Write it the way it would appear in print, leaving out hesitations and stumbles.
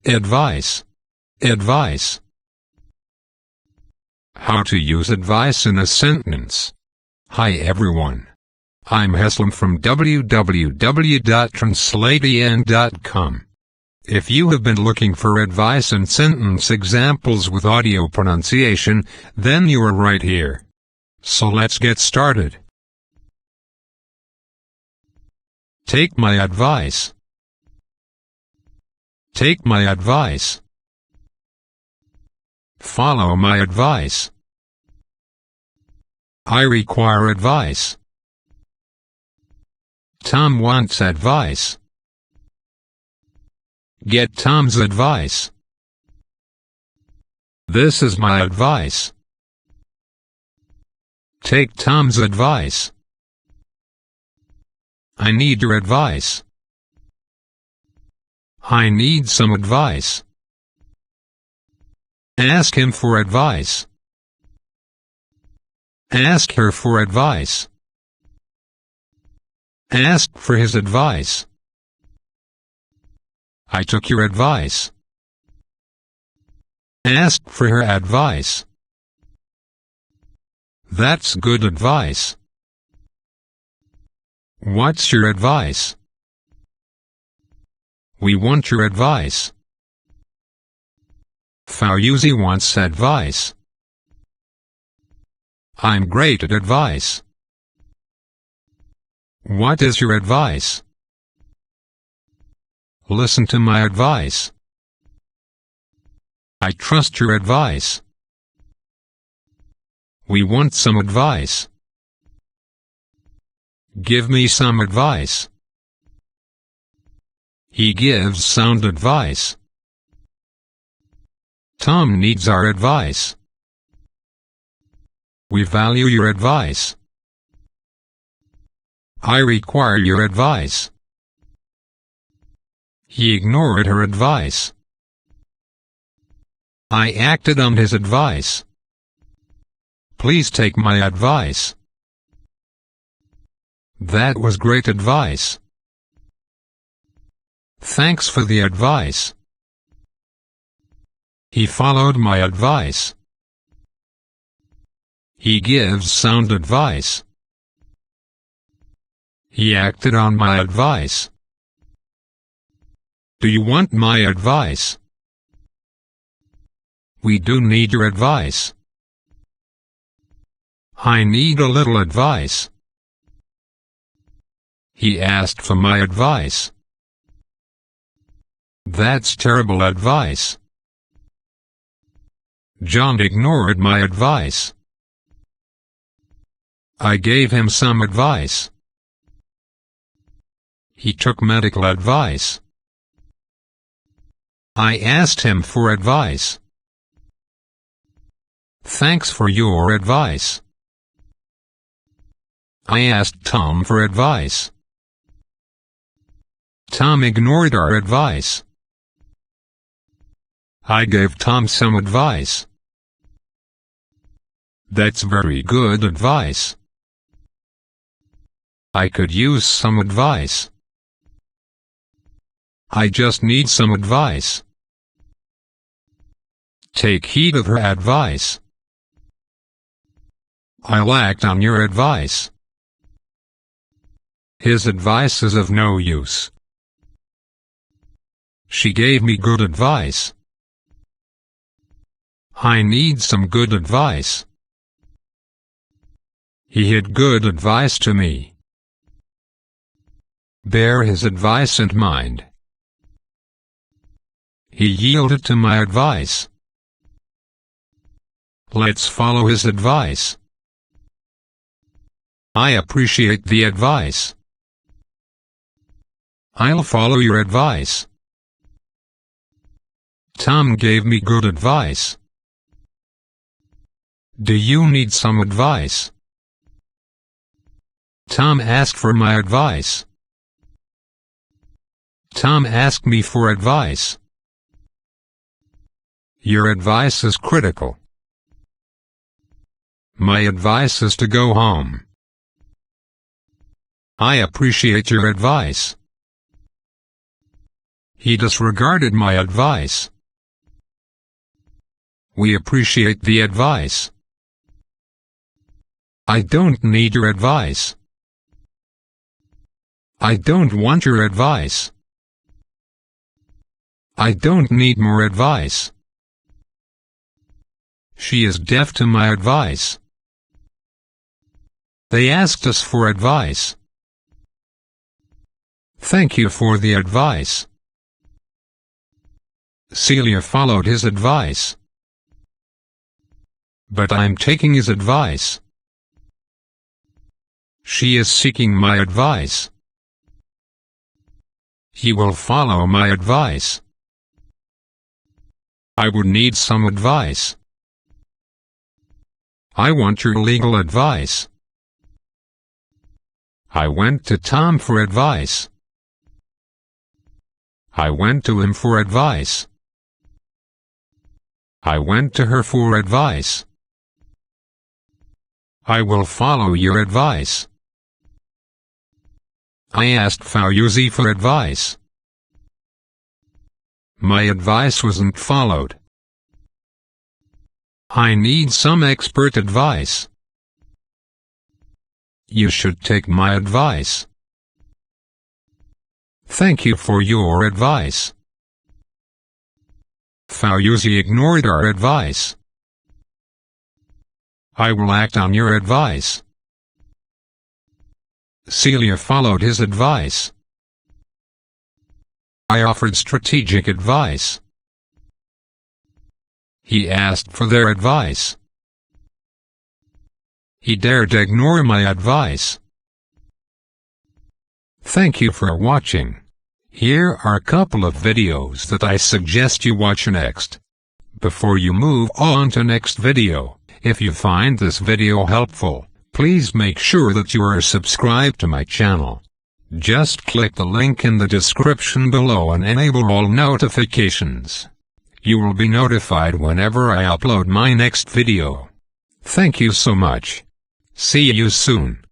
Advice. Advice. How to use advice in a sentence. Hi everyone. I'm Heslam from www.translatean.com. If you have been looking for advice and sentence examples with audio pronunciation, then you are right here. So let's get started. Take my advice. Take my advice. Follow my advice. I require advice. Tom wants advice. Get Tom's advice. This is my advice. Take Tom's advice. I need your advice. I need some advice. Ask him for advice. Ask her for advice. Ask for his advice. I took your advice. Ask for her advice. That's good advice. What's your advice? We want your advice. Fauzi wants advice. I'm great at advice. What is your advice? Listen to my advice. I trust your advice. We want some advice. Give me some advice. He gives sound advice. Tom needs our advice. We value your advice. I require your advice. He ignored her advice. I acted on his advice. Please take my advice. That was great advice. Thanks for the advice. He followed my advice. He gives sound advice. He acted on my advice. Do you want my advice? We do need your advice. I need a little advice. He asked for my advice. That's terrible advice. John ignored my advice. I gave him some advice. He took medical advice. I asked him for advice. Thanks for your advice. I asked Tom for advice. Tom ignored our advice. I gave Tom some advice. That's very good advice. I could use some advice. I just need some advice. Take heed of her advice. I'll act on your advice. His advice is of no use. She gave me good advice. I need some good advice. He had good advice to me. Bear his advice in mind. He yielded to my advice. Let's follow his advice. I appreciate the advice. I'll follow your advice. Tom gave me good advice. Do you need some advice? Tom asked for my advice. Tom asked me for advice. Your advice is critical. My advice is to go home. I appreciate your advice. He disregarded my advice. We appreciate the advice. I don't need your advice. I don't want your advice. I don't need more advice. She is deaf to my advice. They asked us for advice. Thank you for the advice. Celia followed his advice. But I'm taking his advice. She is seeking my advice. He will follow my advice. I would need some advice. I want your legal advice. I went to Tom for advice. I went to him for advice. I went to her for advice. I will follow your advice. I asked Fauzi for advice. My advice wasn't followed. I need some expert advice. You should take my advice. Thank you for your advice. Fauzi ignored our advice. I will act on your advice. Celia followed his advice. I offered strategic advice. He asked for their advice. He dared ignore my advice. Thank you for watching. Here are a couple of videos that I suggest you watch next. Before you move on to next video, if you find this video helpful, please make sure that you are subscribed to my channel. Just click the link in the description below and enable all notifications. You will be notified whenever I upload my next video. Thank you so much. See you soon.